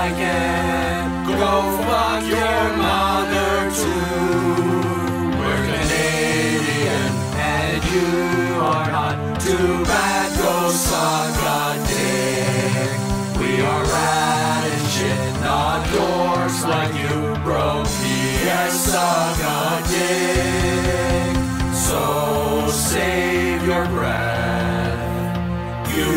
can go fuck your mother too. We're Canadian and you are not. Too bad, go suck a dick. We are rad and shit, not dorks like you, bro. Yes, suck a dick. So save your breath. You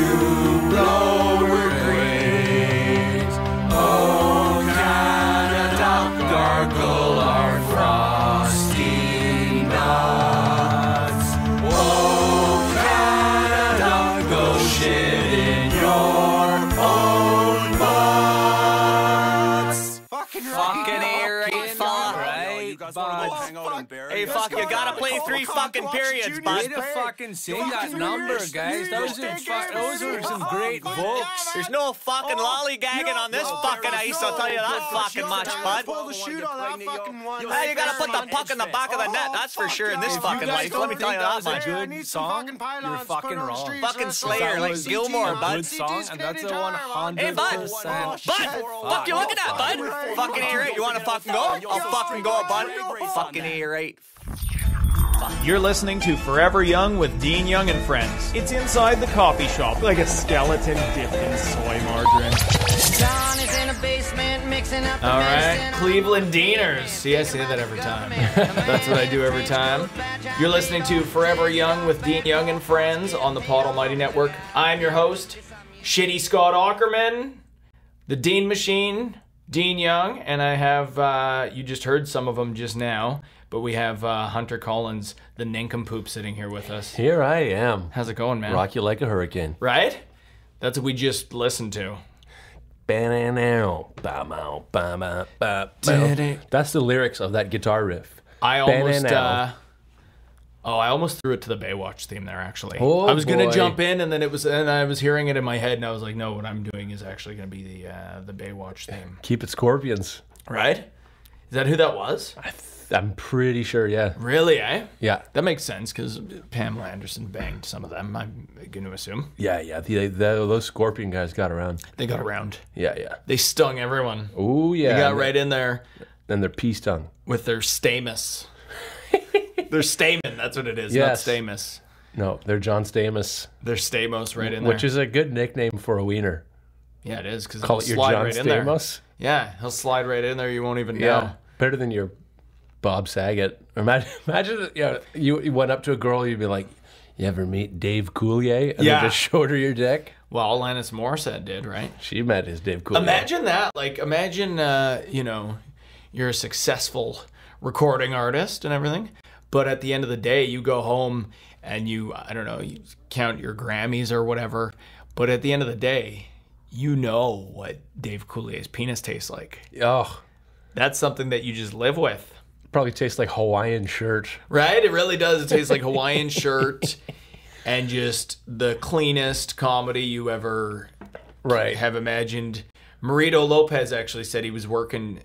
blow, we're great. Oh, Canada, gargle our frosty nuts. Oh, Canada, go shit in your own butts. Fucking A right, fella. Right, bud. Hey, fuck, you gotta play 3 fucking periods, bud. Way to fucking sing that number, guys. Those were some great vocals. There's no fucking lollygagging on this fucking ice, I'll tell you that fucking much, bud. Hey, you gotta put the puck in the back of the net, that's for sure, in this fucking life. Let me tell you that much. Good song, you're fucking wrong. Fucking Slayer, like Gilmore, bud. Good song, and that's a 100%. Hey, bud. Bud, fuck you looking at, bud? Fucking A right, you wanna fucking go? I'll fucking go, bud. Fucking A right. You're listening to Forever Young with Dean Young and Friends. It's inside the coffee shop, like a skeleton dipped in soy margarine. All right, Cleveland Deaners. See, I say that every time. That's what I do every time. You're listening to Forever Young with Dean Young and Friends on the Pod Almighty Network. I'm your host, Shitty Scott Aukerman, the Dean Machine, Dean Young, and I have, you just heard some of them just now, but we have Hunter Collins, the Nincompoop, sitting here with us. Here I am. How's it going, man? Rock you like a hurricane. Right? That's what we just listened to. That's the lyrics of that guitar riff. I almost threw it to the Baywatch theme there, actually. Oh, I was going to boy. jump in, and then I was hearing it in my head, and I was like, no, what I'm doing is actually going to be the Baywatch theme. Keep it Scorpions. Right? Is that who that was? I'm pretty sure, yeah. Really, eh? Yeah. That makes sense, because Pamela Anderson banged some of them, I'm going to assume. Yeah. Those Scorpion guys got around. They got around. Yeah. They stung everyone. Oh, yeah. They got right in there. And their pea stung. With their Stamos. They're Stamen, that's what it is, Yes. not Stamos. No, they're John Stamos. They're Stamos right in there. Which is a good nickname for a wiener. Yeah, it is, because Call he'll it your slide John right in there. Stamos. Yeah, he'll slide right in there, you won't even know. Yeah. Better than your Bob Saget. Imagine you went up to a girl, you'd be like, you ever meet Dave Coulier? And Yeah. then just showed her your dick. Well, Alanis Morissette did, right? She met his Dave Coulier. Imagine that. Like, imagine, you're a successful recording artist and everything, but at the end of the day, you go home and you count your Grammys or whatever, but at the end of the day, you know what Dave Coulier's penis tastes like. Oh, That's something that you just live with. probably tastes like Hawaiian shirt. Right? It really does. It tastes like Hawaiian shirt and just the cleanest comedy you ever have imagined. Marito Lopez actually said he was working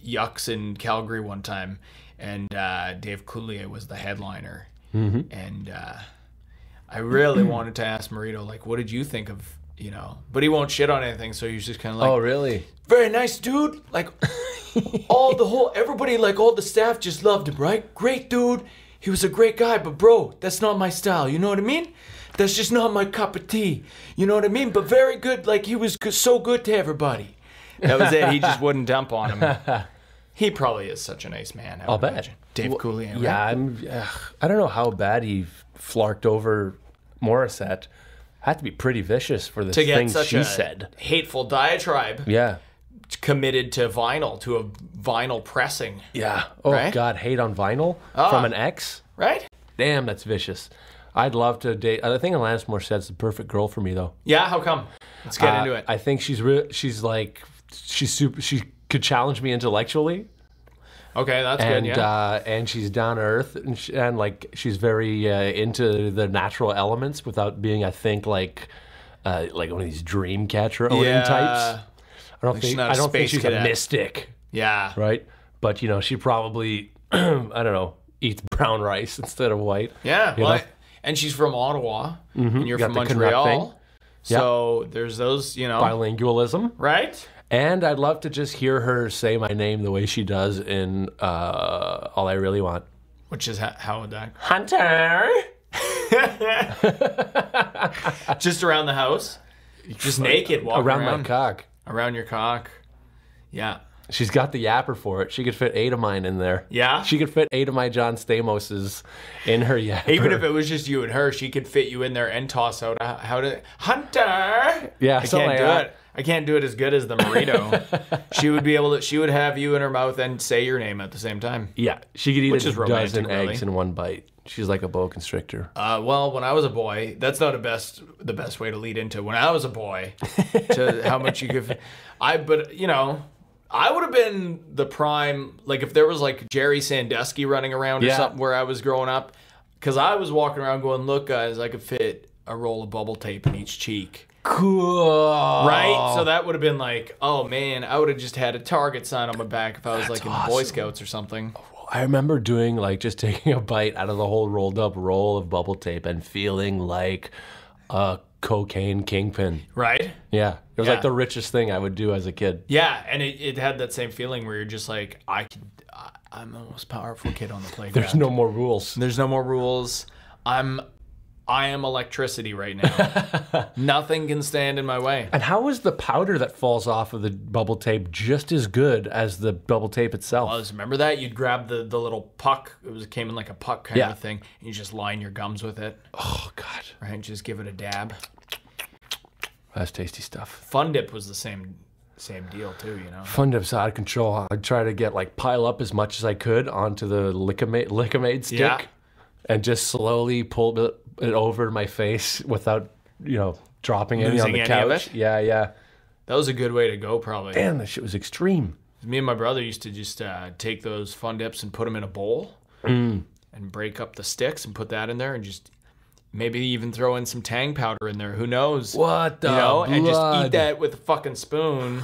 Yucks in Calgary one time, and Dave Coulier was the headliner. Mm-hmm. And I really wanted to ask Marito, like, what did you think of, but he won't shit on anything, so he's just kind of like, Oh, really? very nice dude. Like, everybody, like, all the staff just loved him, right? Great dude. He was a great guy, but bro, that's not my style. You know what I mean? That's just not my cup of tea. You know what I mean? But very good. Like, he was so good to everybody. That was it. He just wouldn't dump on him. He probably is such a nice man. I'll bet. Imagine. Dave Coulier. Yeah, I don't know how bad he flarked over Morissette. Had to be pretty vicious for the To get things such she a said. hateful diatribe. Yeah. Committed to vinyl, to a vinyl pressing. Yeah. Oh, Right? God, hate on vinyl from an ex? Right? Damn, that's vicious. I'd love to date. I think Alanis Morissette's the perfect girl for me, though. Yeah, how come? Let's get into it. I think she's super. She could challenge me intellectually. Okay, that's good, yeah. And she's down to earth, and like she's very into the natural elements without being, I think, like one of these dream catcher owning types. I don't think she's a mystic. Yeah. Right? But she probably eats brown rice instead of white. Yeah. You know? And she's from Ottawa, and you're Got from the Canuck thing. Montreal. So there's those, Bilingualism. Right? And I'd love to just hear her say my name the way she does in All I Really Want. Which is how would that? Hunter! Just around the house? Just naked, walking around. Around my cock. Around your cock. Yeah. She's got the yapper for it. She could fit 8 of mine in there. Yeah? She could fit 8 of my John Stamoses in her yapper. Even if it was just you and her, she could fit you in there and toss out Hunter! Yeah, I can't do it. I can't do it as good as the Marito. She would be able to. She would have you in her mouth and say your name at the same time. Yeah, she could eat Which a is romantic, dozen really. eggs in one bite. She's like a boa constrictor. Well, when I was a boy, that's not the best way to lead into. When I was a boy, to how much you could. But you know, I would have been the prime. Like if there was like Jerry Sandusky running around or something where I was growing up, because I was walking around going, "Look, guys, I could fit a roll of bubble tape in each cheek." Cool. Right? So that would have been like, oh man, I would have just had a Target sign on my back if I was like in the Boy Scouts or something. I remember doing like just taking a bite out of the whole rolled up roll of bubble tape and feeling like a cocaine kingpin. Right? Yeah. It was like the richest thing I would do as a kid. Yeah, and it had that same feeling where you're just like, I'm the most powerful kid on the playground. There's no more rules. There's no more rules. I am electricity right now. Nothing can stand in my way. And how is the powder that falls off of the bubble tape just as good as the bubble tape itself? Well, remember that? You'd grab the little puck. It came in like a puck kind of thing. And you just line your gums with it. Oh, God. Right? And just give it a dab. That's tasty stuff. Fun Dip was the same deal too, you know. Fun Dip's out of control. I'd try to get like pile up as much as I could onto the Lickamade stick and just slowly pull it over my face without, dropping any on the couch. Yeah. That was a good way to go, probably. Damn, that shit was extreme. Me and my brother used to just take those Fun Dips and put them in a bowl and break up the sticks and put that in there and just maybe even throw in some Tang powder in there. Who knows? What the blood? And just eat that with a fucking spoon.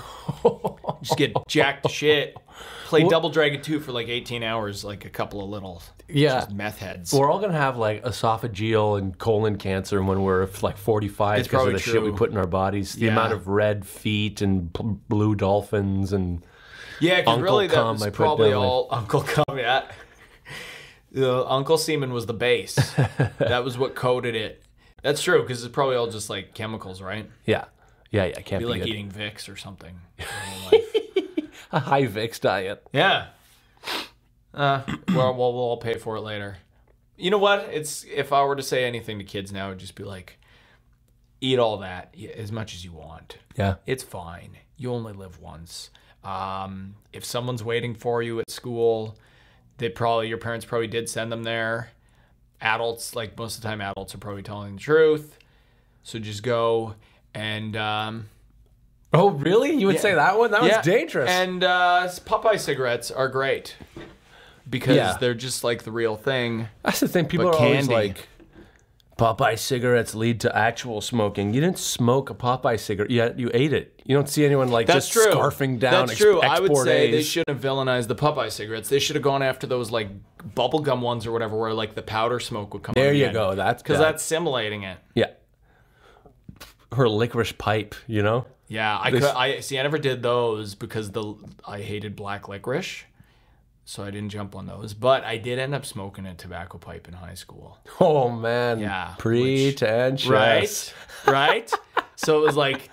Just get jacked to shit. Play Double Dragon 2 for like 18 hours, like a couple of little just meth heads. We're all going to have like esophageal and colon cancer when we're like 45 because of the shit we put in our bodies. The amount of red feet and blue dolphins and because really that was probably all Uncle Cum, The Uncle Semen was the base. That was what coated it. That's true, because it's probably all just like chemicals, right? Yeah. Can't be like good. eating Vicks or something. A high Vicks diet. Yeah. Well, we'll all pay for it later. You know what? If I were to say anything to kids now, it would just be like, eat all that as much as you want. Yeah. It's fine. You only live once. If someone's waiting for you at school, your parents probably did send them there. Adults, like most of the time, adults are probably telling the truth. So just go and... oh, really? You would say that one? That was dangerous. And Popeye cigarettes are great because they're just like the real thing. That's the thing. People are always like, Popeye cigarettes lead to actual smoking. You didn't smoke a Popeye cigarette. You ate it. You don't see anyone like That's just true. scarfing down. That's true. I would say A's. they shouldn't have villainized the Popeye cigarettes. They should have gone after those like bubblegum ones or whatever where like the powder smoke would come out. There you go. That's because that's simulating it. Yeah. Her licorice pipe, Yeah, I never did those because I hated black licorice, so I didn't jump on those. But I did end up smoking a tobacco pipe in high school. Oh man, yeah, pretentious, right? So it was like,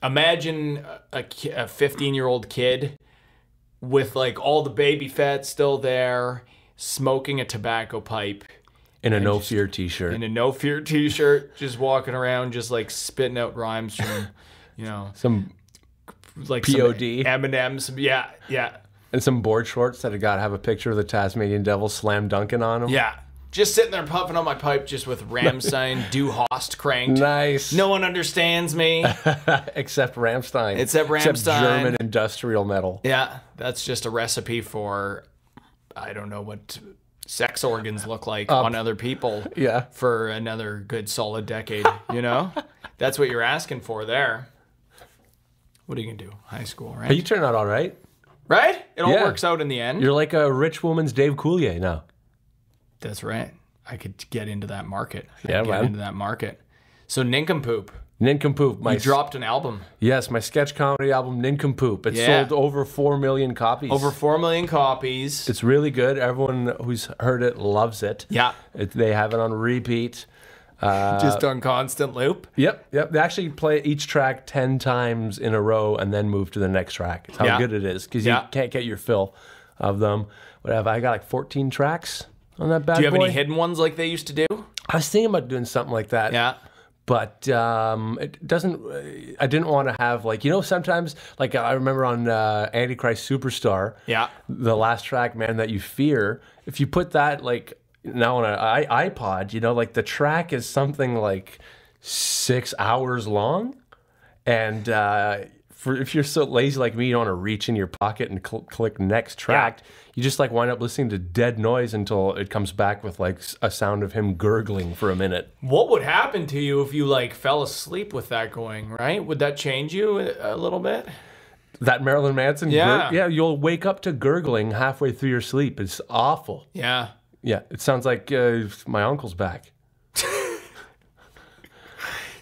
imagine a 15-year-old kid with like all the baby fat still there, smoking a tobacco pipe. In a No Fear t-shirt. In a No Fear t-shirt, just walking around, just like spitting out rhymes from, some like POD. M&M's. Yeah. And some board shorts that have a picture of the Tasmanian Devil slam dunking on them. Yeah. Just sitting there puffing on my pipe just with Rammstein Du Hast cranked. Nice. No one understands me. Except Rammstein. Except German industrial metal. Yeah. That's just a recipe for, I don't know what... sex organs look like on other people for another good solid decade, That's what you're asking for there. What are you going to do? High school, right? Hey, you turn out all right. Right? It all works out in the end. You're like a rich woman's Dave Coulier now. That's right. I could get into that market. Into that market. So Nincompoop. Nincompoop. You dropped an album. Yes, my sketch comedy album, Nincompoop. It sold over 4 million copies. Over 4 million copies. It's really good. Everyone who's heard it loves it. Yeah. They have it on repeat. Just on constant loop. Yep. They actually play each track 10 times in a row and then move to the next track. It's how good it is, because you can't get your fill of them. Whatever. I got like 14 tracks on that bad boy. Do you have any hidden ones like they used to do? I was thinking about doing something like that. Yeah. But it doesn't. I didn't want to have, like, sometimes, like, I remember on Antichrist Superstar. Yeah. The last track, Man That You Fear. If you put that, like, now on an iPod, like, the track is something like 6 hours long, and if you're so lazy like me, you don't want to reach in your pocket and click next track. Yeah. You just, like, wind up listening to dead noise until it comes back with, like, a sound of him gurgling for a minute. What would happen to you if you, like, fell asleep with that going, right? Would that change you a little bit? That Marilyn Manson? Yeah. You'll wake up to gurgling halfway through your sleep. It's awful. Yeah. Yeah, it sounds like my uncle's back.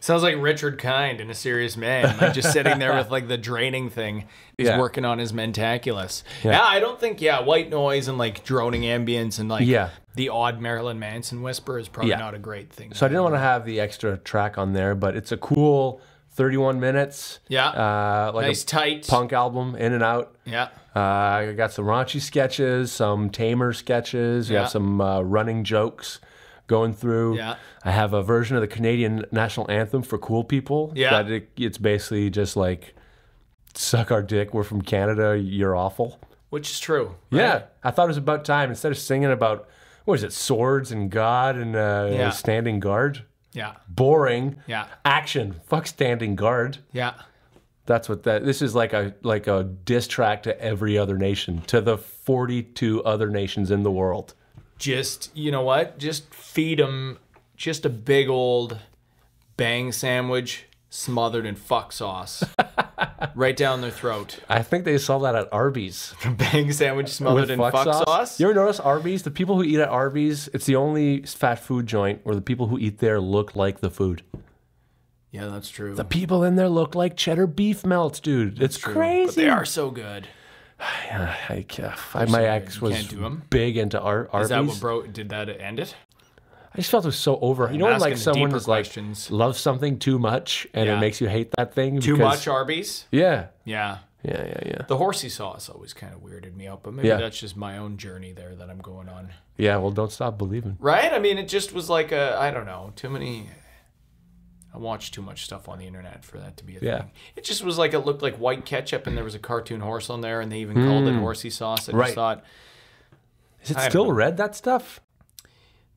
Sounds like Richard Kind in A Serious Man, like just sitting there with like the draining thing. He's working on his mentaculus. Yeah, I don't think, white noise and like droning ambience and like the odd Marilyn Manson whisper is probably not a great thing. So I didn't want to have the extra track on there, but it's a cool 31 minutes. Yeah. Like nice, tight punk album, in and out. Yeah. I got some raunchy sketches, some tamer sketches. You have some running jokes going through. Yeah. I have a version of the Canadian national anthem for cool people. Yeah. That it's basically just like, suck our dick, we're from Canada, you're awful. Which is true. Right? Yeah. I thought it was about time. Instead of singing about, what is it, swords and God and standing guard. Yeah. Boring. Yeah. Action. Fuck standing guard. Yeah. That's what this is, like a diss track to every other nation, to the 42 other nations in the world. Just, you know what? Just feed them just a big old bang sandwich smothered in fuck sauce. Right down their throat. I think they sell that at Arby's. Bang sandwich smothered in fuck sauce? You ever notice Arby's? The people who eat at Arby's, it's the only fast food joint where the people who eat there look like the food. Yeah, that's true. The people in there look like cheddar beef melts, dude. It's crazy. But they are so good. My ex was big into Arby's. Is that what did that end it? I just felt it was so over. You know when like someone is like loves something too much and it makes you hate that thing? Too much Arby's? Yeah. Yeah. Yeah. The horsey sauce always kind of weirded me out, but maybe that's just my own journey there that I'm going on. Yeah, well, don't stop believing. Right? I mean, it just was like I don't know, I watched too much stuff on the internet for that to be a thing. It just was like, it looked like white ketchup and there was a cartoon horse on there and they even called it horsey sauce. I just thought... Is it still red, that stuff?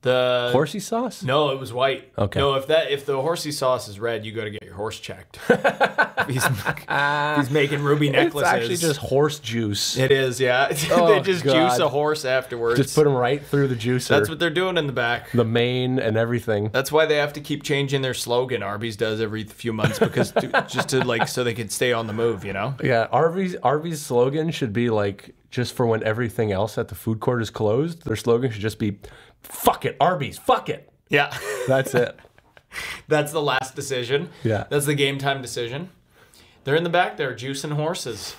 The horsey sauce? No, it was white. Okay. No, if the horsey sauce is red, you got to get your horse checked. he's making ruby necklaces. It's actually just horse juice. It is, yeah. They just juice a horse afterwards. Just put them right through the juicer. That's what they're doing in the back. The mane and everything. That's why they have to keep changing their slogan. Arby's does every few months because so they can stay on the move, you know? Yeah, Arby's slogan should be like, just for when everything else at the food court is closed, their slogan should just be, fuck it, Arby's, fuck it. Yeah. That's it. That's the last decision. Yeah. That's the game time decision. They're in the back there, juicing horses.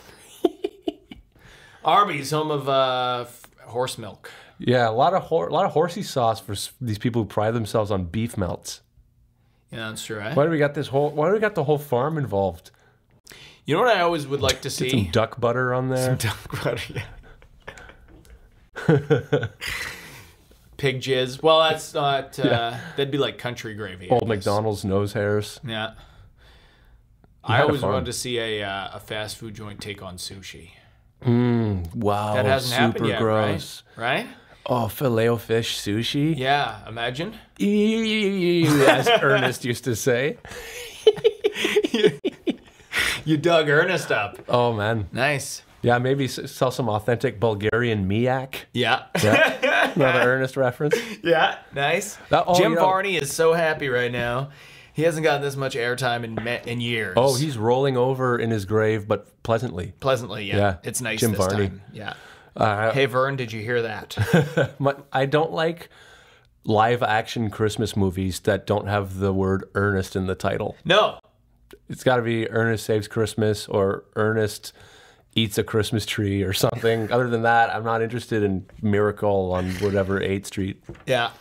Arby's, home of horse milk. Yeah, a lot of horsey sauce for these people who pride themselves on beef melts. Yeah, that's true, right? Why do we got the whole farm involved? You know what I always would like to see? Get some duck butter on there. Some duck butter, yeah. Pig jizz. Well, that's not... that'd be like country gravy. Old McDonald's nose hairs. Yeah. I always wanted to see a fast food joint take on sushi. Wow. That hasn't happened yet, gross. Right? Oh, Filet-O-Fish sushi? Yeah, imagine. As Ernest used to say. You dug Ernest up. Oh, man. Nice. Yeah, maybe sell some authentic Bulgarian miak. Yeah. Another Ernest reference. Yeah, nice. Jim Varney is so happy right now. He hasn't gotten this much airtime in years. Oh, he's rolling over in his grave, but pleasantly. Pleasantly, yeah. It's nice Jim this Varney. time. Yeah. Hey, Vern, did you hear that? I don't like live-action Christmas movies that don't have the word Ernest in the title. No. It's got to be Ernest Saves Christmas or Ernest Eats a Christmas Tree or something. Other than that, I'm not interested in Miracle on whatever 8th Street. Yeah.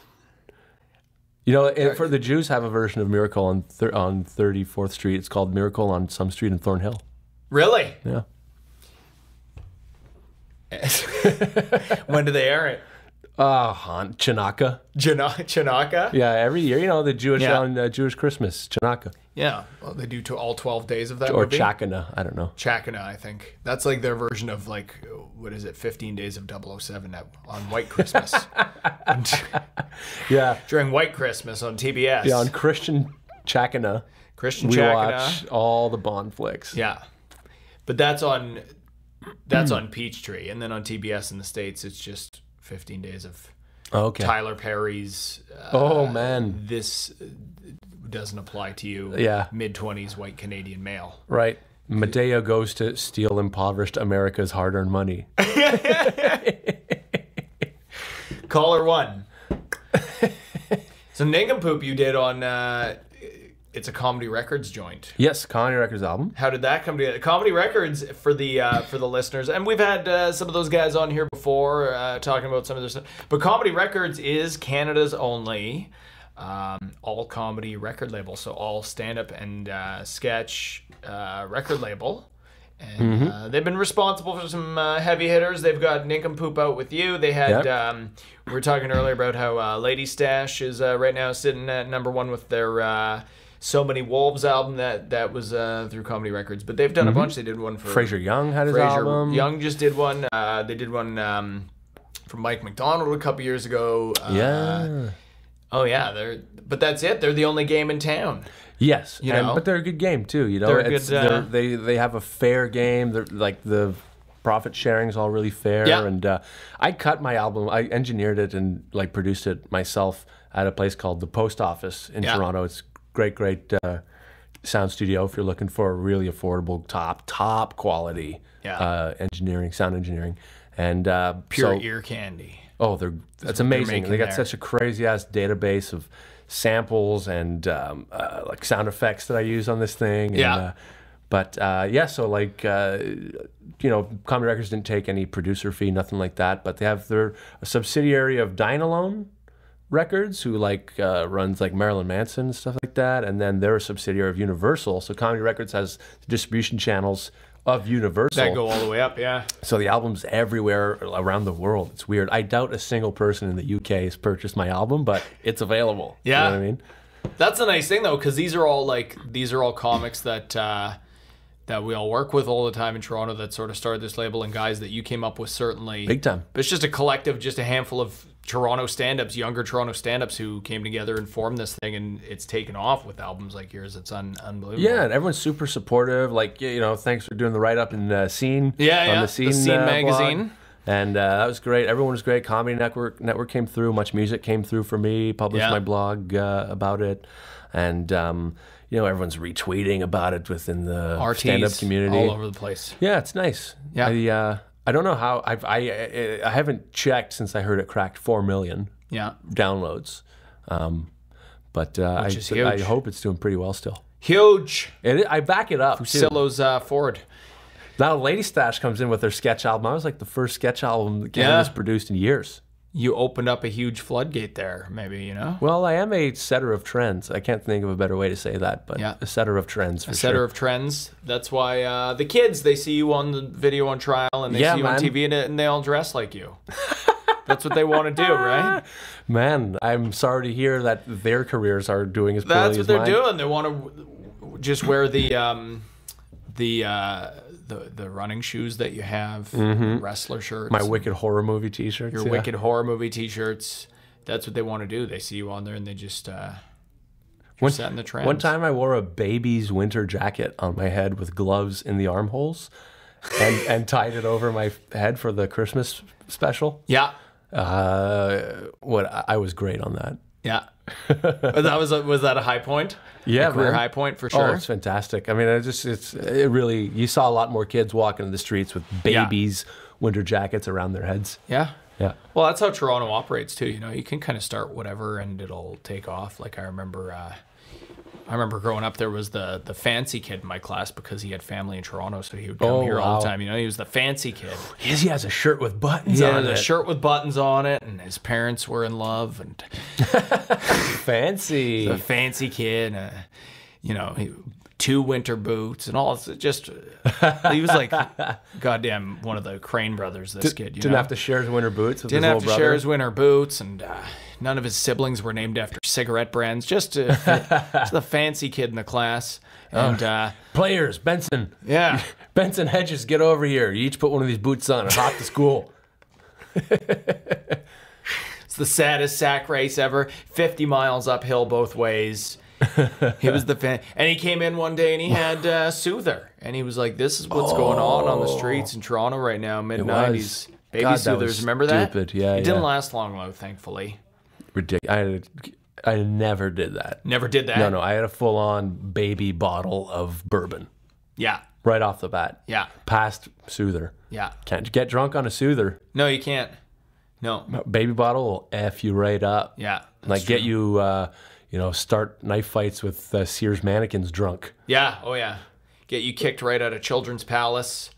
You know, for the Jews have a version of Miracle on 34th Street. It's called Miracle on some street in Thornhill. Really? Yeah. When do they air it? Chanukah. Chanukah? Yeah, every year. You know, the Jewish on Jewish Christmas, Chanukah. Yeah. Well, they do to all 12 days of that Or movie. Chakana, I don't know. Chakana, I think. That's like their version of like, what is it, 15 Days of 007 on White Christmas. Yeah. During White Christmas on TBS. Yeah, on Christian Chakana. We watch all the Bond flicks. Yeah. But that's on Peachtree. And then on TBS in the States, it's just 15 Days of Tyler Perry's. Oh, man. This doesn't apply to you. Yeah. Mid-20s white Canadian male. Right. Medea goes to steal impoverished America's hard-earned money. Caller 1. So Nincompoop you did on it's a Comedy Records joint. Yes, Comedy Records album. How did that come together? Comedy Records for the listeners, and we've had some of those guys on here before talking about some of their stuff. But Comedy Records is Canada's only all comedy record label, so all stand-up and sketch record label. And they've been responsible for some heavy hitters. They've got Nincompoop out with you. They had we were talking earlier about how Lady Stash is right now sitting at #1 with their So Many Wolves album that was through Comedy Records. But they've done a bunch. They did one for Fraser Young had his album. Young just did one. They did one from Mike McDonald a couple years ago. Oh yeah, but that's it. They're the only game in town. Yes, but they're a good game too. You know, they have a fair game. They're like the profit sharing is all really fair. Yeah. And I cut my album. I engineered it and like produced it myself at a place called the Post Office in Toronto. It's great sound studio if you're looking for a really affordable top quality sound engineering, and pure ear candy. Oh, that's amazing. They got such a crazy ass database of samples and like sound effects that I use on this thing. And, so like Comedy Records didn't take any producer fee, nothing like that. But they're a subsidiary of Dynalone Records, who runs like Marilyn Manson and stuff like that, and then they're a subsidiary of Universal. So Comedy Records has distribution channels of Universal that go all the way up. Yeah. So the album's everywhere around the world. It's weird. I doubt a single person in the UK has purchased my album, but it's available. Yeah. You know what I mean? That's a nice thing though, because these are all comics that we all work with all the time in Toronto that sort of started this label, and guys that you came up with certainly big time. But it's just a collective, just a handful of Toronto stand-ups, younger Toronto stand-ups who came together and formed this thing, and it's taken off with albums like yours. It's unbelievable. Yeah, and everyone's super supportive. Like, thanks for doing the write-up in Scene. On the Scene magazine. Blog. And that was great. Everyone was great. Comedy Network came through. Much Music came through for me. Published my blog about it. And, everyone's retweeting about it within the RTs stand-up community. all over the place. Yeah, it's nice. Yeah. I don't know how. I haven't checked since I heard it cracked 4 million downloads. But I hope it's doing pretty well still. Huge. I back it up. Fusillo's Ford. Now Lady Stash comes in with their sketch album. I was like the first sketch album that Canada's produced in years. You opened up a huge floodgate there, maybe, Well, I am a setter of trends. I can't think of a better way to say that, but a setter of trends for sure. A setter of trends. That's why the kids, they see you on the video on trial and they see you on TV and they all dress like you. That's what they want to do, right? Man, I'm sorry to hear that their careers are doing as poorly as mine. That's what they're doing. They want to just wear the running shoes that you have, wrestler shirts. My Wicked Horror Movie t-shirts. Your Wicked Horror Movie t-shirts. That's what they want to do. They see you on there and they just set in the trends. One time I wore a baby's winter jacket on my head with gloves in the armholes and tied it over my head for the Christmas special. Yeah. I was great on that. Yeah. Was that a high point? Yeah, a career high point for sure. Oh, it's fantastic. I mean, it really, you saw a lot more kids walking in the streets with babies' winter jackets around their heads. Yeah. Yeah. Well, that's how Toronto operates too. You can kind of start whatever and it'll take off. Like I remember I remember growing up, there was the fancy kid in my class because he had family in Toronto, so he would come here all the time. You know, he was the fancy kid. He has a shirt with buttons on it. A shirt with buttons on it, and his parents were in love, and fancy. The fancy kid, you know, 2 winter boots and all. Just he was like goddamn one of the Crane brothers. This kid didn't have to share his winter boots. With didn't his have to share his winter boots, and none of his siblings were named after cigarette brands. Just the fancy kid in the class. And players, Benson. Yeah, Benson Hedges, get over here. You each put one of these boots on and hop to school. It's the saddest sack race ever. 50 miles uphill both ways. He was the fan, and he came in one day and he had Soother, and he was like, "This is what's going on the streets in Toronto right now, mid-90s." Baby God, Soothers, remember stupid. that? Yeah, it didn't last long though, thankfully. Ridiculous. I never did that. Never did that. No, I had a full-on baby bottle of bourbon. Yeah. Right off the bat. Yeah. Past Soother. Yeah. Can't get drunk on a Soother. No, you can't. No. Baby bottle will F you right up. Yeah. Like get you, start knife fights with Sears mannequins drunk. Yeah. Oh, yeah. Get you kicked right out of Children's Palace.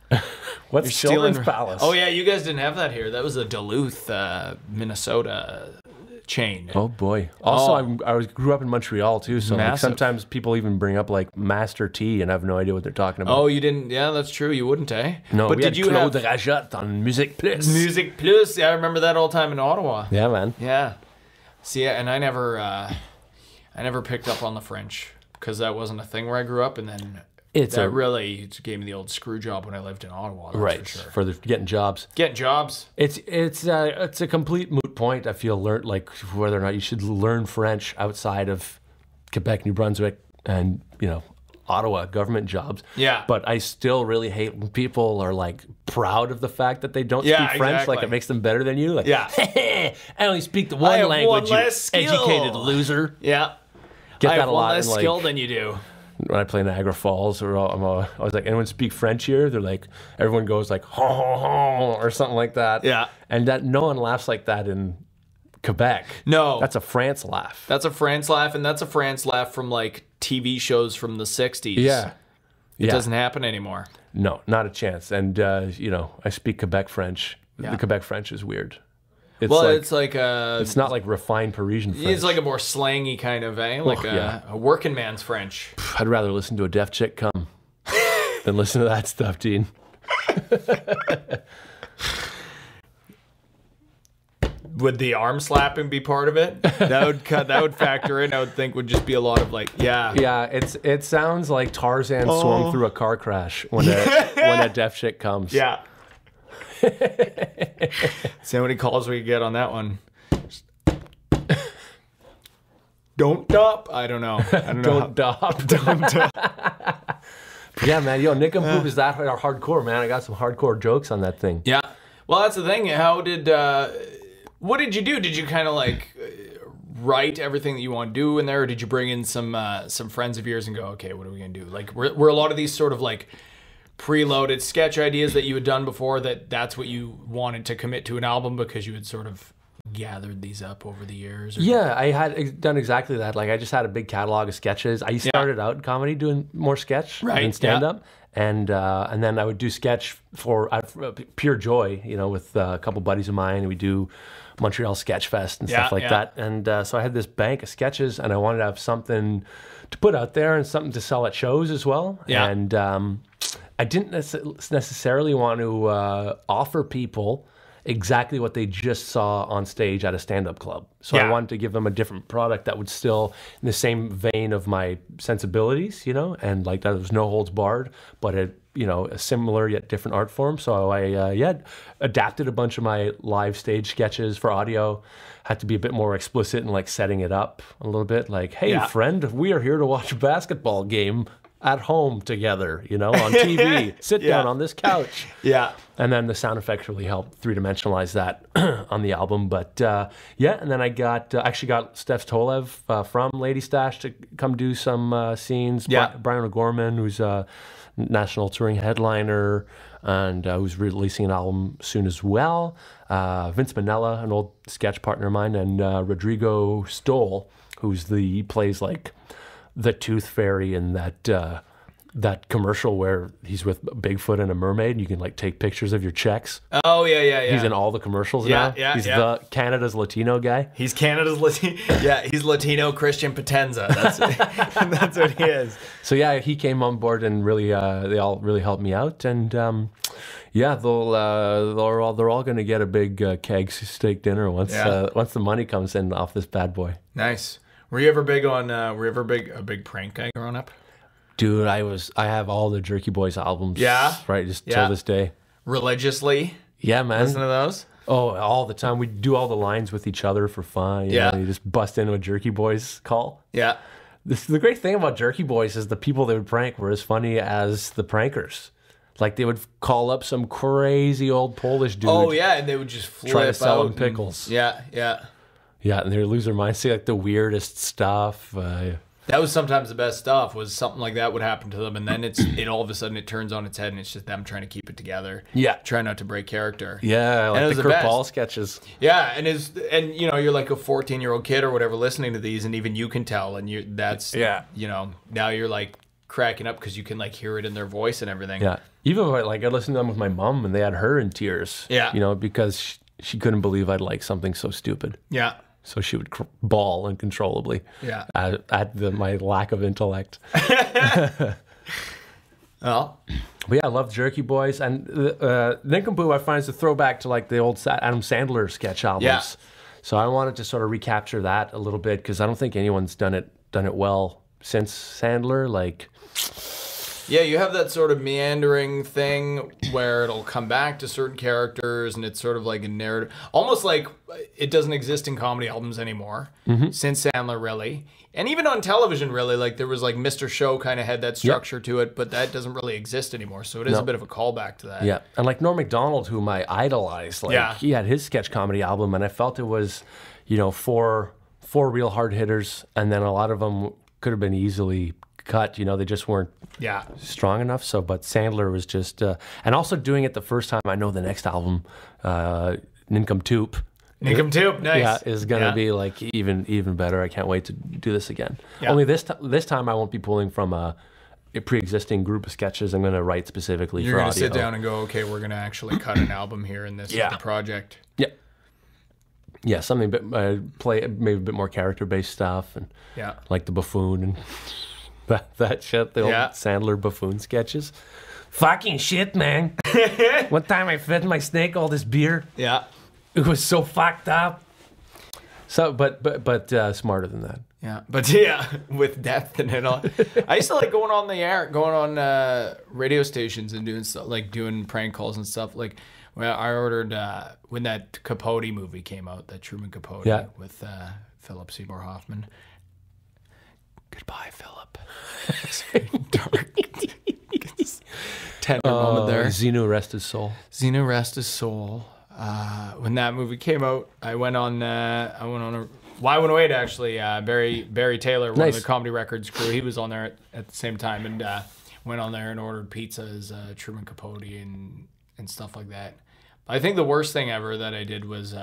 What's Children's Palace? Oh, yeah. You guys didn't have that here. That was a Duluth, Minnesota chain. Oh, boy. Also, I grew up in Montreal, too, so like, sometimes people even bring up, like, Master T, and I have no idea what they're talking about. Oh, you didn't? Yeah, that's true. You wouldn't, eh? No, but we had Claude Rajot on Musique Plus. Musique Plus. Yeah, I remember that all the time in Ottawa. Yeah, man. Yeah. See, and I never picked up on the French because that wasn't a thing where I grew up, and then that really gave me the old screw job when I lived in Ottawa. That's right, for sure. Getting jobs. Getting jobs. It's a complete moot point. I feel like whether or not you should learn French outside of Quebec, New Brunswick, and Ottawa government jobs. Yeah. But I still really hate when people are like proud of the fact that they don't speak French. Exactly. Like it makes them better than you. Like, yeah. I only speak the one language, you educated loser. Yeah. Get I that have a lot. less skill than you do. When I play Niagara Falls, I was like, anyone speak French here? They're like, everyone goes like, ho, ho, ho, or something like that. Yeah. And that no one laughs like that in Quebec. No. That's a France laugh. That's a France laugh, and that's a France laugh from like TV shows from the 60s. Yeah. It doesn't happen anymore. No, not a chance. And, I speak Quebec French. Yeah. The Quebec French is weird. It's not like refined Parisian French. It's like a more slangy kind of, like a working man's French. I'd rather listen to a deaf chick come than listen to that stuff, Dean. Would the arm slapping be part of it? That would factor in. I would think would just be a lot of like, yeah. Yeah, it sounds like Tarzan swung through a car crash when a deaf chick comes. Yeah. See how many calls we get on that one. Don't dop. I don't know. Don't dop. Yeah, man. Yo, NINCOMPOOP is that hardcore, man. I got some hardcore jokes on that thing. Yeah. Well, that's the thing. What did you do? Did you kind of like write everything that you want to do in there, or did you bring in some friends of yours and go, okay, what are we gonna do? Like, were a lot of these sort of like preloaded sketch ideas that you had done before that's what you wanted to commit to an album because you had sort of gathered these up over the years? Or? Yeah, I had done exactly that. Like, I just had a big catalog of sketches. I started out in comedy doing more sketch than stand-up. And then I would do sketch for pure joy, with a couple buddies of mine. We do Montreal Sketch Fest and stuff like that. And so I had this bank of sketches, and I wanted to have something to put out there and something to sell at shows as well. Yeah. And I didn't necessarily want to offer people exactly what they just saw on stage at a stand-up club. So I wanted to give them a different product that would still, in the same vein of my sensibilities, and like that was no holds barred, but a similar yet different art form. So I adapted a bunch of my live stage sketches for audio. Had to be a bit more explicit and like setting it up a little bit. Like, hey, friend, we are here to watch a basketball game at home together, on TV. Sit down on this couch. Yeah. And then the sound effects really helped three-dimensionalize that on the album. But and then I actually got Steph Tolev from Lady Stash to come do some scenes. Yeah. Brian O'Gorman, who's a national touring headliner and who's releasing an album soon as well. Vince Manella, an old sketch partner of mine, and Rodrigo Stoll, he plays like the Tooth Fairy in that commercial where he's with Bigfoot and a mermaid. You can like take pictures of your checks. Oh yeah. He's in all the commercials now. He's the Canada's Latino guy. He's Canada's Latino. Yeah, he's Latino Christian Potenza. That's what he is. So yeah, he came on board and really they all really helped me out. And yeah, they're all going to get a big keg steak dinner once the money comes in off this bad boy. Nice. Were you ever big on? Were you ever a big prank guy growing up? Dude, I have all the Jerky Boys albums. Yeah? Right, just till this day. Religiously? Yeah, man. Listen to those? Oh, all the time. We do all the lines with each other for fun. You know, you just bust into a Jerky Boys call. Yeah. The great thing about Jerky Boys is the people they would prank were as funny as the prankers. Like, they would call up some crazy old Polish dude. Oh, yeah, and they would just flip try to sell out him pickles. Yeah. Yeah, and they would lose their minds, say like the weirdest stuff. That was sometimes the best stuff, was something like that would happen to them, and then it all of a sudden it turns on its head, and it's just them trying to keep it together. Yeah. Try not to break character. Yeah, like the Kurt Paul sketches. Yeah, and you know, you're like a 14-year-old kid or whatever listening to these, and even you can tell, and you know, now you're like cracking up because you can like hear it in their voice and everything. Yeah. Even like I listened to them with my mom, and they had her in tears. Yeah. You know, because she couldn't believe I'd like something so stupid. Yeah. So she would bawl uncontrollably at my lack of intellect. Well, but yeah, I love Jerky Boys. And Nincompoop, I find, is a throwback to like the old Adam Sandler sketch albums. Yeah. So I wanted to sort of recapture that a little bit because I don't think anyone's done it well since Sandler. Like, yeah, you have that sort of meandering thing where it'll come back to certain characters, and it's sort of like a narrative, almost like it doesn't exist in comedy albums anymore since Sandler, really. And even on television, really, like there was like Mr. Show kind of had that structure to it, but that doesn't really exist anymore. So it is a bit of a callback to that. Yeah, and like Norm Macdonald, whom I idolized, like he had his sketch comedy album, and I felt it was, you know, four real hard hitters, and then a lot of them could have been easily cut. You know, they just weren't strong enough. So, but Sandler was just, and also doing it the first time. I know the next album, NINCOMPOOP. NINCOMPOOP, nice. Yeah, is gonna be like even better. I can't wait to do this again. Yeah. Only this time I won't be pulling from a pre-existing group of sketches. I'm gonna write specifically for audio. You're gonna sit down and go, okay, we're gonna actually cut an album here in this project. Yeah. Yeah, something play maybe a bit more character-based stuff, and like the buffoon and that shit, the old Sandler buffoon sketches. Fucking shit, man. One time I fed my snake all this beer. Yeah. It was so fucked up. So, but smarter than that. Yeah, but with depth and it all. I used to like going on radio stations and doing stuff, like doing prank calls and stuff. Like when I ordered when that Capote movie came out, that Truman Capote with Philip Seymour Hoffman. Goodbye, Philip. It's very dark. Tender moment there. Xenu rest his soul. Xenu rest his soul. When that movie came out, I went on I went away to actually Barry Taylor, one of the Comedy Records crew. He was on there at the same time, and went on there and ordered pizza as Truman Capote and stuff like that. But I think the worst thing ever that I did was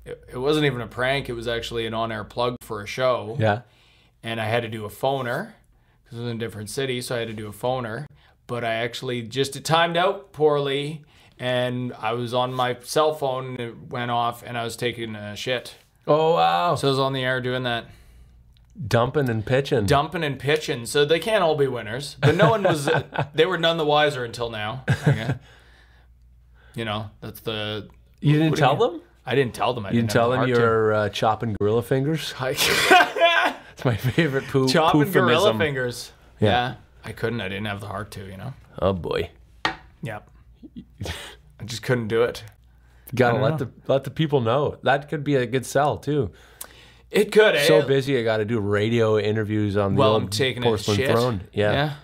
it wasn't even a prank. It was actually an on-air plug for a show. Yeah. And I had to do a phoner because it was in a different city, so I had to do a phoner. But I actually it timed out poorly, and I was on my cell phone, and it went off, and I was taking a shit. Oh, wow. So I was on the air doing that. Dumping and pitching. So they can't all be winners. But no one was, they were none the wiser until now. Okay. You know, that's the... You didn't tell them? I didn't tell them. You didn't tell them you were chopping gorilla fingers? It's my favorite chopping gorilla fingers. Yeah. I couldn't. I didn't have the heart to, you know. Oh, boy. Yep. I just couldn't do it. Gotta let the people know. That could be a good sell too. It could. So busy, I got to do radio interviews on the old porcelain throne. Yeah.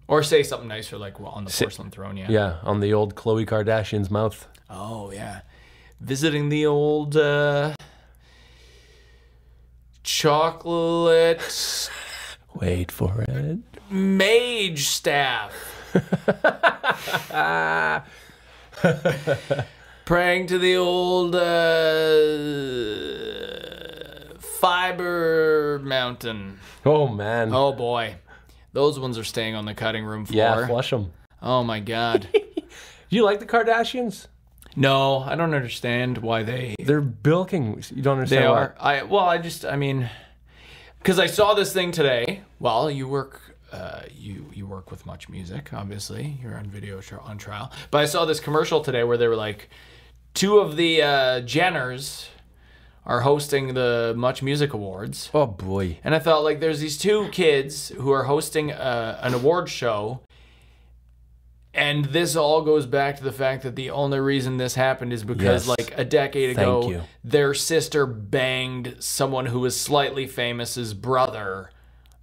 Or say something nicer, like on the porcelain throne. Yeah. Yeah, on the old Khloe Kardashian's mouth. Oh yeah, visiting the old chocolate. Wait for it. Mage staff. Praying to the old Fiber Mountain. Oh, man. Oh, boy. Those ones are staying on the cutting room floor. Yeah, flush them. Oh, my God. You like the Kardashians? No, I don't understand why They're bilking. You don't understand they why? are. I mean, because I saw this thing today. Well, you work you work with Much Music, obviously. You're on on trial. But I saw this commercial today where they were like, 2 of the Jenners are hosting the Much Music Awards. Oh, boy. And I thought, like, there's these 2 kids who are hosting an award show. And this all goes back to the fact that the only reason this happened is because, like, a decade ago, their sister banged someone who was slightly famous's brother.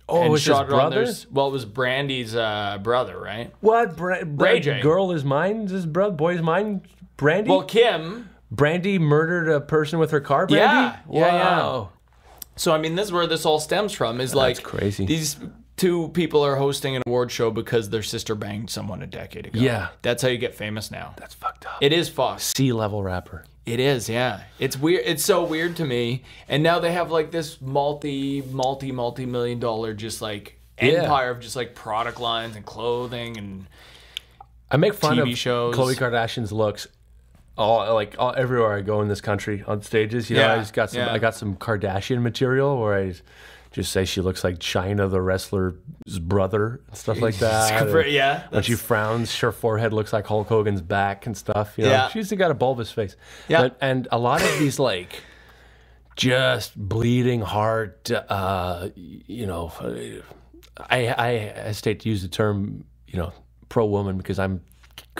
Oh, it was his brother? Well, it was Brandy's brother, right? What? Ray J. Girl is mine? Is his brother? Boy is mine? Brandy? Well, Kim. Brandy murdered a person with her car, Brandy? Yeah. So, I mean, this is where this all stems from. Is like, that's crazy. These 2 people are hosting an award show because their sister banged someone a decade ago. Yeah. That's how you get famous now. That's fucked up. It is fucked. C-level rapper. It is, yeah. It's weird. It's so weird to me. And now they have like this multi-million dollar just like empire of just like product lines and clothing and I make fun TV of shows. Khloe Kardashian's looks. All everywhere I go in this country on stages, you know, I got some Kardashian material where I just say she looks like China the wrestler's brother and stuff like that. Yeah. When she frowns, her forehead looks like Hulk Hogan's back and stuff. You know? Yeah. She's got a bulbous face. Yeah. And a lot of these like just bleeding heart, you know, I hesitate to use the term, you know, pro-woman because I'm,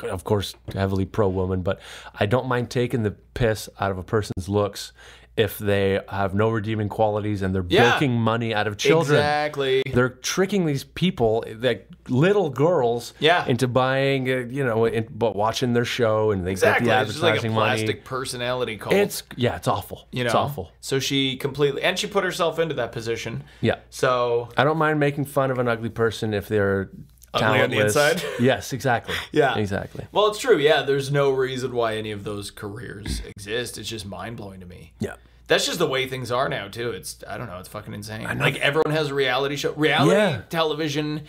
of course, heavily pro-woman, but I don't mind taking the piss out of a person's looks if they have no redeeming qualities and they're bilking money out of children. Exactly. They're tricking these people, like little girls, into buying, you know, but watching their show and they get the advertising money. It's just like a plastic personality cult. It's awful. You know? It's awful. So she completely, and she put herself into that position. Yeah. So I don't mind making fun of an ugly person if they're ugly on the inside. Yes, exactly. Yeah. Exactly. Well, it's true. Yeah. There's no reason why any of those careers exist. It's just mind blowing to me. Yeah. That's just the way things are now, too. I don't know, it's fucking insane. Like, everyone has a reality show. Reality television,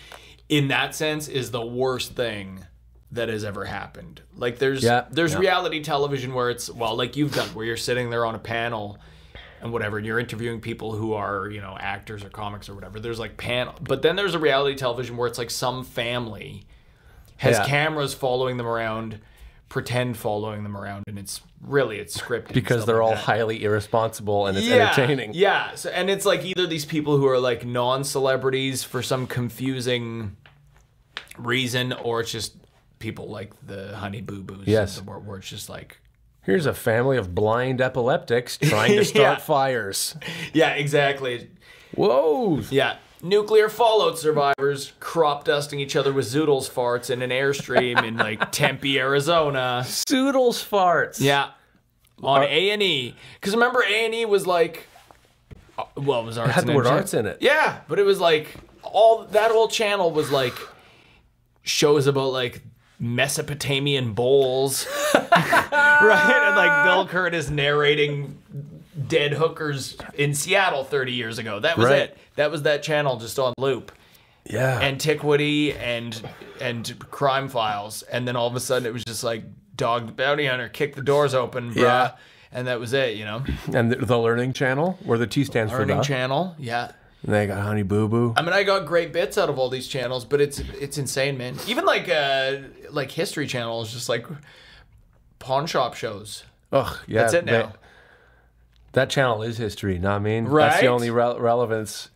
in that sense, is the worst thing that has ever happened. Like, there's reality television where it's, well, like you've done, where you're sitting there on a panel and whatever, and you're interviewing people who are, you know, actors or comics or whatever. There's, like, panel. But then there's a reality television where it's, like, some family has cameras following them around, pretend following them around, and it's scripted because they're all highly irresponsible and it's entertaining. Yeah, so, and it's like either these people who are like non-celebrities for some confusing reason, or it's just people like the Honey Boo Boos. Yes, where it's just like, here's a family of blind epileptics trying to start fires. Yeah, exactly. Whoa. Yeah. Nuclear fallout survivors crop dusting each other with Zoodles farts in an airstream in like Tempe, Arizona. Zoodles farts. Yeah. On A&E. Because remember A&E was like, well, it was arts. It had the word arts in it. Yeah, but it was like, that whole channel was like shows about like Mesopotamian bowls. Right? And like Bill Curtis narrating dead hookers in Seattle 30 years ago. That was it. That was that channel just on loop. Yeah. Antiquity and crime files. And then all of a sudden it was just like Dog the Bounty Hunter, kick the doors open, bruh. Yeah. And that was it, you know? And the Learning Channel, where the T stands for Learning Channel, yeah. And they got Honey Boo Boo. I mean, I got great bits out of all these channels, but it's insane, man. Even like History Channel is just like pawn shop shows. Ugh, yeah. That's it now. That channel is history, you know what I mean? Right? That's the only relevance.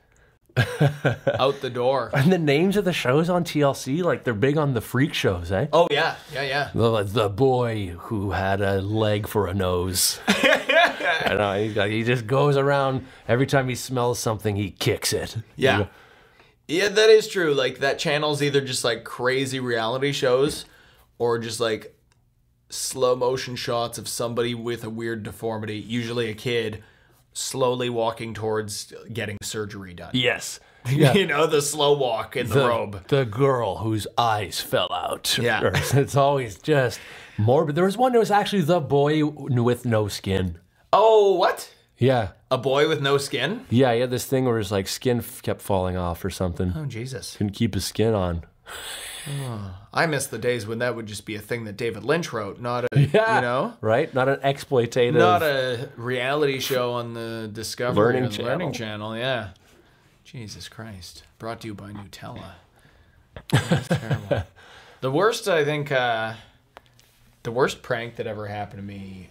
Out the door. And the names of the shows on TLC, like they're big on the freak shows, eh? Oh, yeah. Yeah. The boy who had a leg for a nose. I know, he just goes around, every time he smells something, he kicks it. Yeah. You know? Yeah, that is true. Like, that channel's either just like crazy reality shows or just like slow motion shots of somebody with a weird deformity, usually a kid, slowly walking towards getting surgery done. Yes. Yeah. You know, the slow walk in the robe. The girl whose eyes fell out. Yeah. It's always just morbid. There was one that was actually the boy with no skin. Oh, what? Yeah. A boy with no skin? Yeah, he had this thing where his like skin kept falling off or something. Oh, Jesus. Couldn't keep his skin on. I miss the days when that would just be a thing that David Lynch wrote, not a, you know? Right? Not an exploitative... Not a reality show on the Discovery Learning Channel, yeah. Jesus Christ. Brought to you by Nutella. That's terrible. The worst, I think, the worst prank that ever happened to me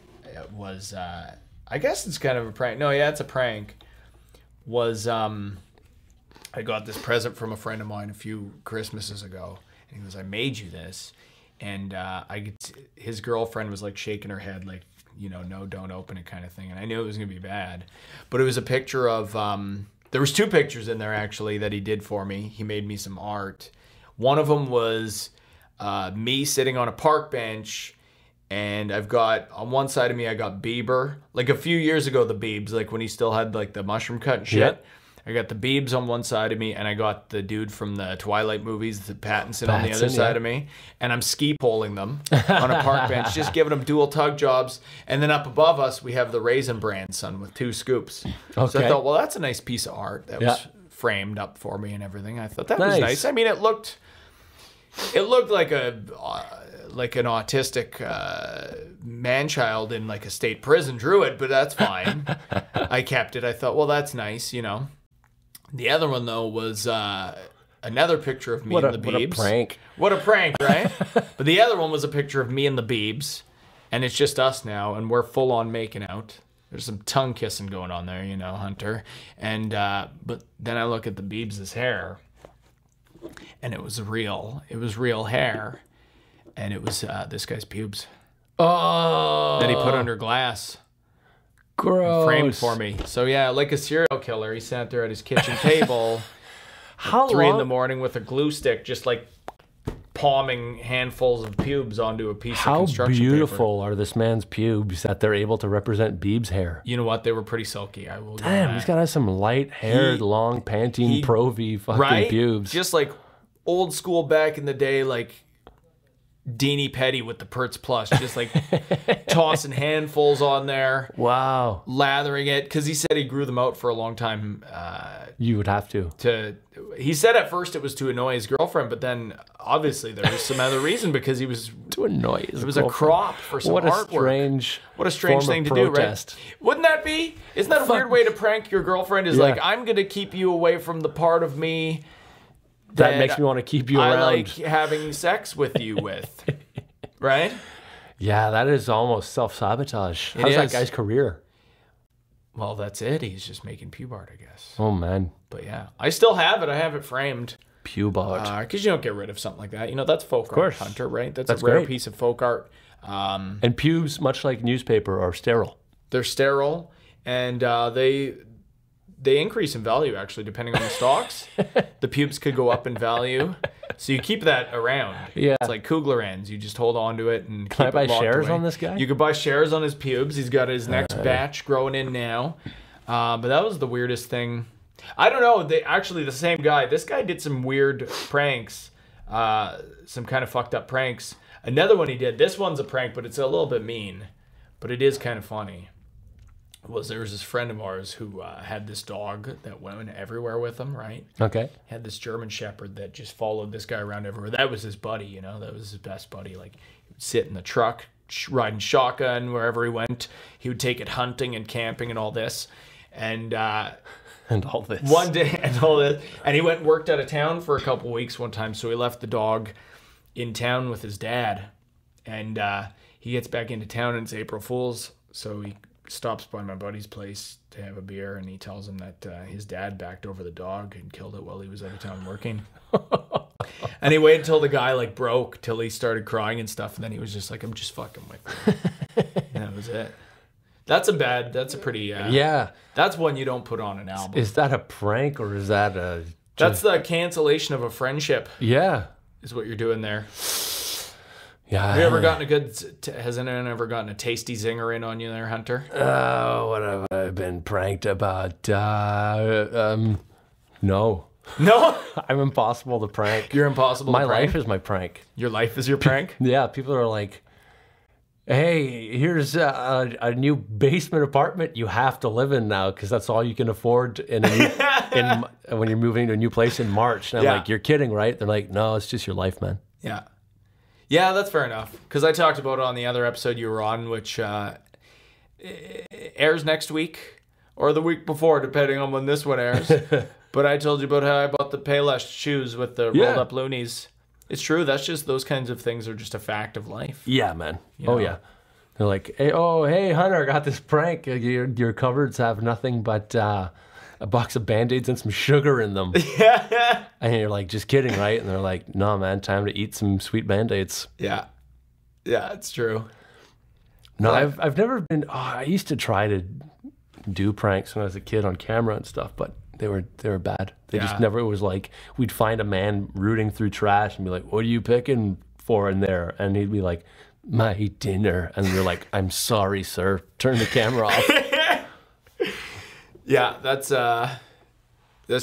was, I guess it's kind of a prank. No, yeah, it's a prank. Was, I got this present from a friend of mine a few Christmases ago. And he goes, I made you this. And his girlfriend was like shaking her head like, you know, no, don't open it kind of thing. And I knew it was going to be bad. But it was a picture of, there was 2 pictures in there actually that he did for me. He made me some art. One of them was me sitting on a park bench. And I've got, on one side of me, I got Bieber. Like a few years ago, the Biebs, like when he still had like the mushroom cut and shit. Yep. I got the Biebs on one side of me, and I got the dude from the Twilight movies, the Pattinson on the other side of me. And I'm ski poling them on a park bench, just giving them dual tug jobs. And then up above us, we have the Raisin Bran sun with 2 scoops. Okay. So I thought, well, that's a nice piece of art that was framed up for me and everything. I thought that was nice. I mean, it looked like an autistic man-child in like a state prison drew it, but that's fine. I kept it. I thought, well, that's nice, you know. The other one, though, was another picture of me and the Biebs. What a prank. What a prank, right? But the other one was a picture of me and the Biebs, and it's just us now, and we're full-on making out. There's some tongue kissing going on there, you know, Hunter. And but then I look at the Biebs' hair, and it was real hair, and it was this guy's pubes. Oh. That he put under glass. Gross. Framed for me. So yeah, like a serial killer, he sat there at his kitchen table at 3 in the morning with a glue stick, just like palming handfuls of pubes onto a piece of construction paper. How beautiful are this man's pubes that they're able to represent Biebs' hair? You know what? They were pretty silky. I will. Damn, he's got to have some light-haired, long, Pantene Pro-V fucking pubes. Just like old school back in the day, like Deanie Petty with the Perts Plus, just like tossing handfuls on there. Wow. Lathering it, because he said he grew them out for a long time. You would have to. He said at first it was to annoy his girlfriend, but then obviously there was some other reason, because he was... To annoy his girlfriend. It was a crop for some artwork. What a strange thing to do, right? Wouldn't that be? Isn't that a weird way to prank your girlfriend? Is like, I'm going to keep you away from the part of me that makes me want to keep you around. I like having sex with you with. Right? Yeah, that is almost self-sabotage. How's that guy's career? Well, that's it. He's just making pube art, I guess. Oh, man. But yeah, I still have it. I have it framed. Pube art. Because you don't get rid of something like that. You know, that's folk art, Hunter, right? That's a rare piece of folk art. And pubes, much like newspaper, are sterile. They're sterile, and they increase in value, actually, depending on the stocks. The pubes could go up in value. So you keep that around. Yeah. It's like Kugler ends. You just hold on to it and Can I buy shares on this guy? You could buy shares on his pubes. He's got his next batch growing in now. But that was the weirdest thing. I don't know. Actually, the same guy. This guy did some weird pranks. Some kind of fucked up pranks. Another one he did. This one's a prank, but it's a little bit mean. But it is kind of funny. There was this friend of ours who had this dog that went everywhere with him, right? Okay. Had this German Shepherd that just followed this guy around everywhere. That was his buddy, you know? That was his best buddy. Like, he would sit in the truck, riding shotgun wherever he went. He would take it hunting and camping and all this. And all this. One day, and all this. And he went and worked out of town for a couple weeks one time, so he left the dog in town with his dad. And he gets back into town, and it's April Fool's, so he stops by my buddy's place to have a beer, and he tells him that his dad backed over the dog and killed it while he was out of town working. And he waited until the guy like broke, till he started crying and stuff, and then he was just like, I'm just fucking with you. And that was it. That's a pretty that's one you don't put on an album. Is that a prank, or is that a that's the cancellation of a friendship? Yeah, is what you're doing there. Yeah. Have you ever gotten has anyone ever gotten a tasty zinger in on you there, Hunter? Oh, what have I been pranked about? No. No? I'm impossible to prank. You're impossible to prank? My life is my prank. Your life is your prank? Yeah, people are like, hey, here's a new basement apartment you have to live in now because that's all you can afford when you're moving to a new place in March. And I'm like, you're kidding, right? They're like, no, it's just your life, man. Yeah. Yeah, that's fair enough. Because I talked about it on the other episode you were on, which airs next week or the week before, depending on when this one airs. But I told you about how I bought the Payless shoes with the rolled up loonies. It's true. That's just, those kinds of things are just a fact of life. Yeah, man. Yeah. They're like, hey, Hunter, I got this prank. Your cupboards have nothing but a box of Band-Aids and some sugar in them. Yeah. And you're like, just kidding, right? And they're like, no, man, time to eat some sweet Band-Aids. Yeah. Yeah, it's true. No, I've never been, I used to try to do pranks when I was a kid on camera and stuff, but they were bad. They just never, it was like, we'd find a man rooting through trash and be like, what are you picking for in there? And he'd be like, my dinner. And you're like, I'm sorry, sir. Turn the camera off. Yeah, that's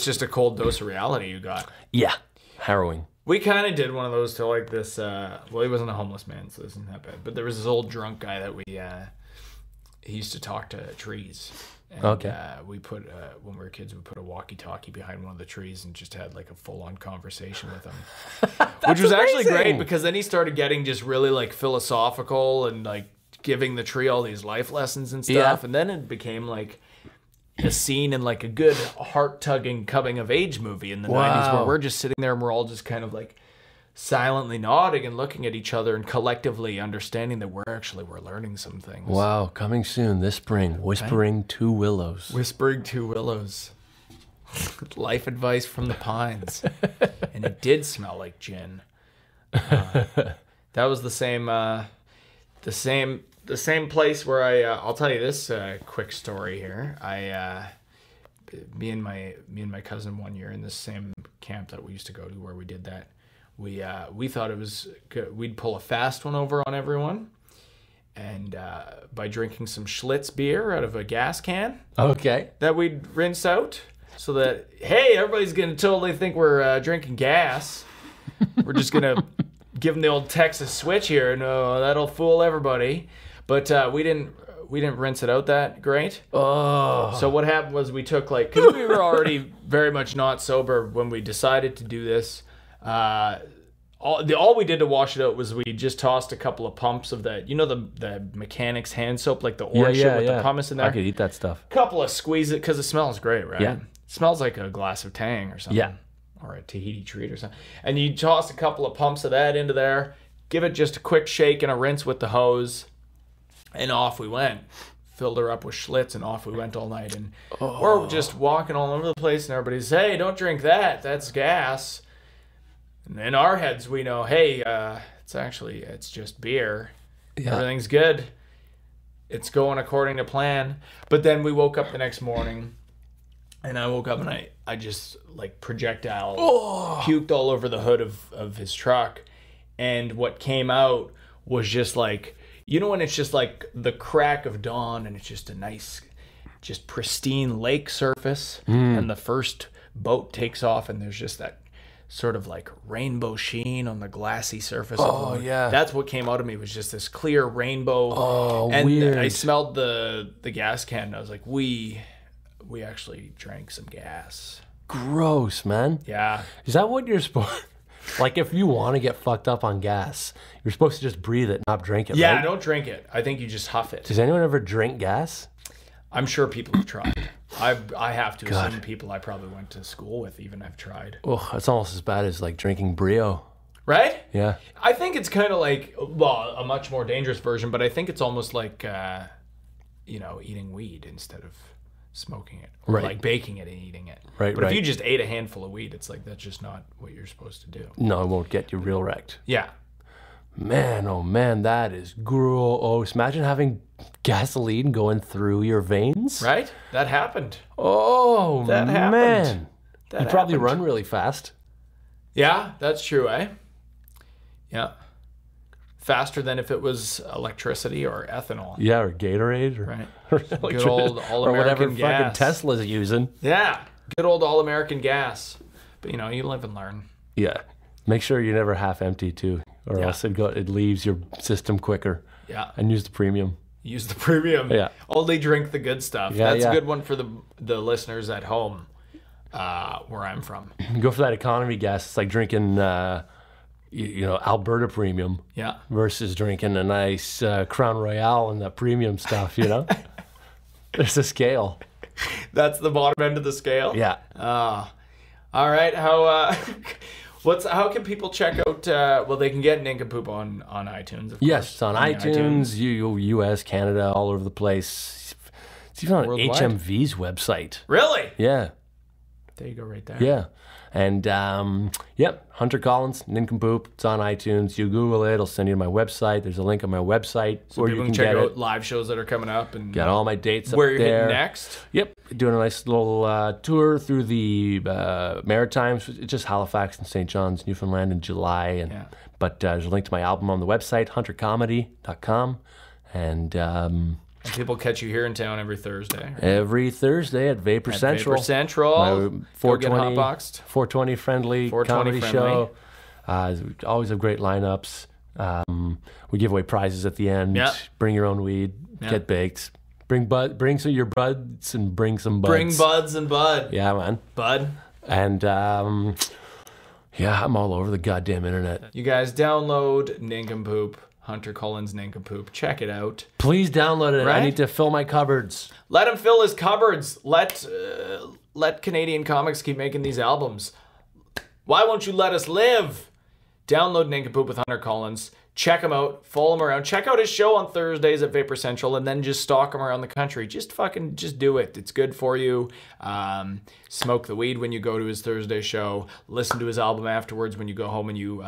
just a cold dose of reality you got. Yeah, harrowing. We kind of did one of those to like this, well, he wasn't a homeless man, so this isn't that bad. But there was this old drunk guy that he used to talk to trees. And, we put, when we were kids, we put a walkie-talkie behind one of the trees and just had like a full-on conversation with him. Which was actually great because then he started getting just really like philosophical and like giving the tree all these life lessons and stuff. Yeah. And then it became like a scene in like a good heart-tugging coming-of-age movie in the 90s where we're just sitting there and we're all just kind of like silently nodding and looking at each other and collectively understanding that we're learning some things. Wow, coming soon this spring, Whispering Two Willows. Whispering Two Willows. Life advice from the pines. And it did smell like gin. That was the same place where I'll tell you this quick story here. Me and my cousin one year in this same camp that we used to go to where we did that. We thought it was good. We'd pull a fast one over on everyone, and by drinking some Schlitz beer out of a gas can. Okay. That we'd rinse out, so that hey, everybody's gonna totally think we're drinking gas. We're just gonna give them the old Texas switch here. No, that'll fool everybody. But we didn't rinse it out that great. Oh. So what happened was we took because we were already very much not sober when we decided to do this. All we did to wash it out was we just tossed a couple of pumps of that, the mechanics hand soap, like the orange shit with the pumice in there. I could eat that stuff. Couple of squeeze it because it smells great, right? Yeah. It smells like a glass of Tang or something. Yeah. Or a Tahiti treat or something. And you toss a couple of pumps of that into there, give it just a quick shake and a rinse with the hose, and off we went. Filled her up with Schlitz and off we went all night. And we're just walking all over the place and everybody's, hey, don't drink that. That's gas. And in our heads, we know, hey, it's just beer. Yeah. Everything's good. It's going according to plan. But then we woke up the next morning, and I woke up and I just like projectile puked all over the hood of his truck. And what came out was just like, when it's just like the crack of dawn and it's just a nice, just pristine lake surface. And the first boat takes off and there's just that sort of like rainbow sheen on the glassy surface. Yeah. That's what came out of me, was just this clear rainbow. And weird. I smelled the gas can and I was like, we actually drank some gas. Gross, man. Yeah. Is that what you're supposed... Like, if you want to get fucked up on gas, you're supposed to just breathe it, not drink it, Yeah, right? Don't drink it. I think you just huff it. Does anyone ever drink gas? I'm sure people have tried. I have to assume people I probably went to school with even have tried. Oh, it's almost as bad as like drinking Brio. Right? Yeah. I think it's kind of like, well, a much more dangerous version, but I think it's almost like, eating weed instead of smoking it. Or like baking it and eating it. Right, But if you just ate a handful of weed, it's like, that's just not what you're supposed to do. No, it won't get you real wrecked. Yeah. Man, oh man, that is gross. Imagine having gasoline going through your veins. Right? That happened. Oh, That happened. man. That You probably happened. run really fast. Yeah, that's true, eh? Yeah. Faster than if it was electricity or ethanol. Yeah, or Gatorade. Or, Right. or Good old or whatever all-American gas. fucking Tesla's using. Yeah. Good old all-American gas. But, you live and learn. Yeah. Make sure you're never half empty, too. Or else it leaves your system quicker. Yeah. And use the premium. Use the premium. Yeah. Only drink the good stuff. Yeah, That's a good one for the listeners at home, where I'm from. Go for that economy gas. It's like drinking, Alberta premium. Yeah. Versus drinking a nice Crown Royale and that premium stuff. There's a scale. That's the bottom end of the scale. Yeah. All right. How can people check out? They can get Nincompoop on iTunes. Of Yes, course. it's on iTunes, U.S., Canada, all over the place. It's even on Worldwide? HMV's website. Really? Yeah, There you go, right there. yeah. And, Hunter Collins, Nincompoop. It's on iTunes. You Google it. It'll send you to my website. There's a link on my website So where people you can can check get out it. live shows that are coming up and Got all my dates where up you're there. hitting next. Yep, doing a nice little tour through the Maritimes. It's just Halifax and St. John's, Newfoundland in July. But there's a link to my album on the website, huntercomedy.com. And People catch you here in town every Thursday. Right? every Thursday at Vapor Central. Vapor Central. My Go get 420, hotboxed. 420 friendly 420 comedy friendly. show. We always have great lineups. We give away prizes at the end. Yeah. Bring your own weed. Yeah. Get baked. Bring some of your buds and bring some buds. Bring buds and bud. Yeah, man. Bud. And I'm all over the goddamn internet. You guys download Nincompoop. Hunter Collins Nincompoop. Check it out. Please download it. Right? I need to fill my cupboards. Let him fill his cupboards. Let Canadian comics keep making these albums. Why won't you let us live? Download Nincompoop with Hunter Collins. Check him out. Follow him around. Check out his show on Thursdays at Vapor Central, and then just stalk him around the country. Just do it. It's good for you. Smoke the weed when you go to his Thursday show. Listen to his album afterwards when you go home and you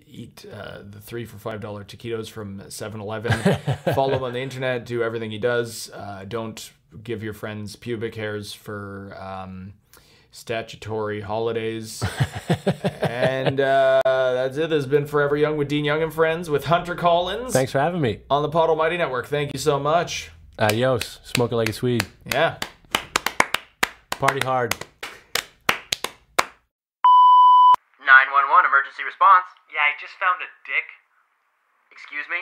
eat the 3 for $5 taquitos from 7-Eleven. Follow him on the internet. Do everything he does. Don't give your friends pubic hairs for statutory holidays. And that's it. This has been Forever Young with Dean Young and Friends with Hunter Collins. Thanks for having me. On the Pod Almighty Network. Thank you so much. Adios. Smoke it like it's weed. Yeah. Party hard. 911 emergency response. Yeah, I just found a dick. Excuse me?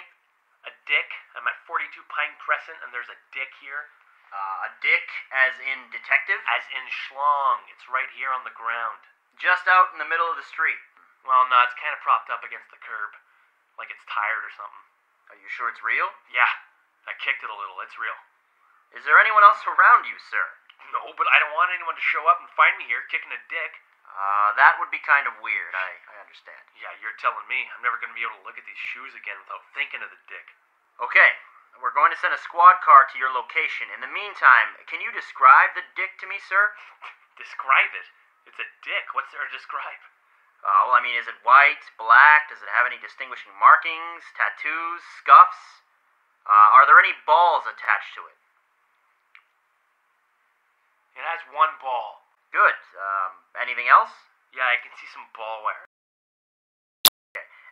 A dick. I'm at 42 Pine Crescent, and there's a dick here. A dick as in detective? As in schlong. It's right here on the ground. Just out in the middle of the street. Well, no, it's kind of propped up against the curb. Like it's tired or something. Are you sure it's real? Yeah, I kicked it a little. It's real. Is there anyone else around you, sir? No, but I don't want anyone to show up and find me here kicking a dick. That would be kind of weird. I understand. Yeah, you're telling me. I'm never going to be able to look at these shoes again without thinking of the dick. Okay, we're going to send a squad car to your location. In the meantime, can you describe the dick to me, sir? Describe it? It's a dick. What's there to describe? Is it white, black? Does it have any distinguishing markings, tattoos, scuffs? Are there any balls attached to it? It has one ball. Good. Anything else? Yeah, I can see some ball wire.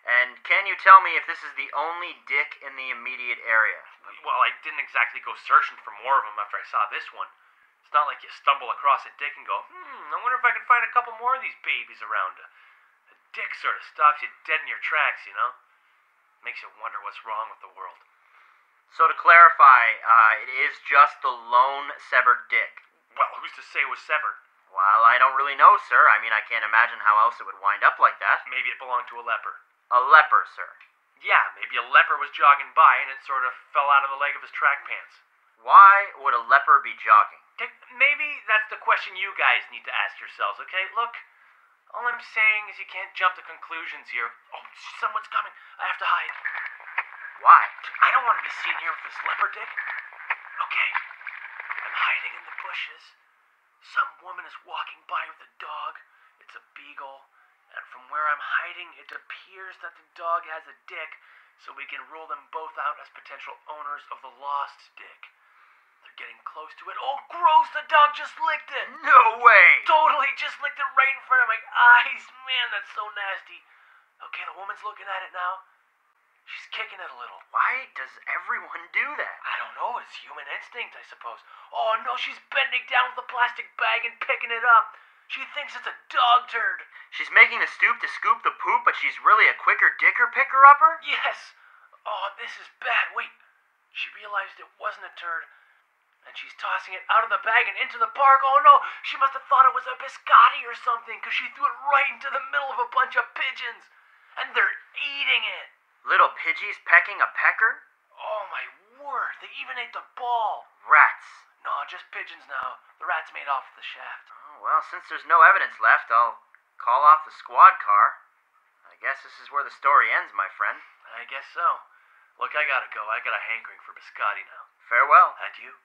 And can you tell me if this is the only dick in the immediate area? Well, I didn't exactly go searching for more of them after I saw this one. It's not like you stumble across a dick and go, I wonder if I can find a couple more of these babies around. A dick sort of stops you dead in your tracks, you know? Makes you wonder what's wrong with the world. So to clarify, it is just the lone severed dick. Well, who's to say it was severed? Well, I don't really know, sir. I can't imagine how else it would wind up like that. Maybe it belonged to a leper. A leper, sir. Yeah, maybe a leper was jogging by and it sort of fell out of the leg of his track pants. Why would a leper be jogging? Okay, maybe that's the question you guys need to ask yourselves, okay? Look, all I'm saying is you can't jump to conclusions here. Oh, someone's coming. I have to hide. Why? I don't want to be seen here with this leper dick. Okay, I'm hiding in the bushes. Some woman is walking by with a dog. It's a beagle. And from where I'm hiding, it appears that the dog has a dick, so we can rule them both out as potential owners of the lost dick. They're getting close to it. Oh, gross! The dog just licked it! No way! Totally, just licked it right in front of my eyes. Man, that's so nasty. Okay, the woman's looking at it now. She's kicking it a little. Why does everyone do that? I don't know. It's human instinct, I suppose. Oh, no, she's bending down with a plastic bag and picking it up. She thinks it's a dog turd. She's making the stoop to scoop the poop, but she's really a quicker dicker picker-upper? Yes. Oh, this is bad. Wait. She realized it wasn't a turd, and she's tossing it out of the bag and into the park. Oh no, she must have thought it was a biscotti or something, because she threw it right into the middle of a bunch of pigeons. And they're eating it. Little pidgeys pecking a pecker? Oh my word, they even ate the ball. Rats. No, just pigeons now. The rats made off the shaft. Oh, well, since there's no evidence left, I'll call off the squad car. I guess this is where the story ends, my friend. I guess so. Look, I gotta go. I got a hankering for biscotti now. Farewell. Adieu.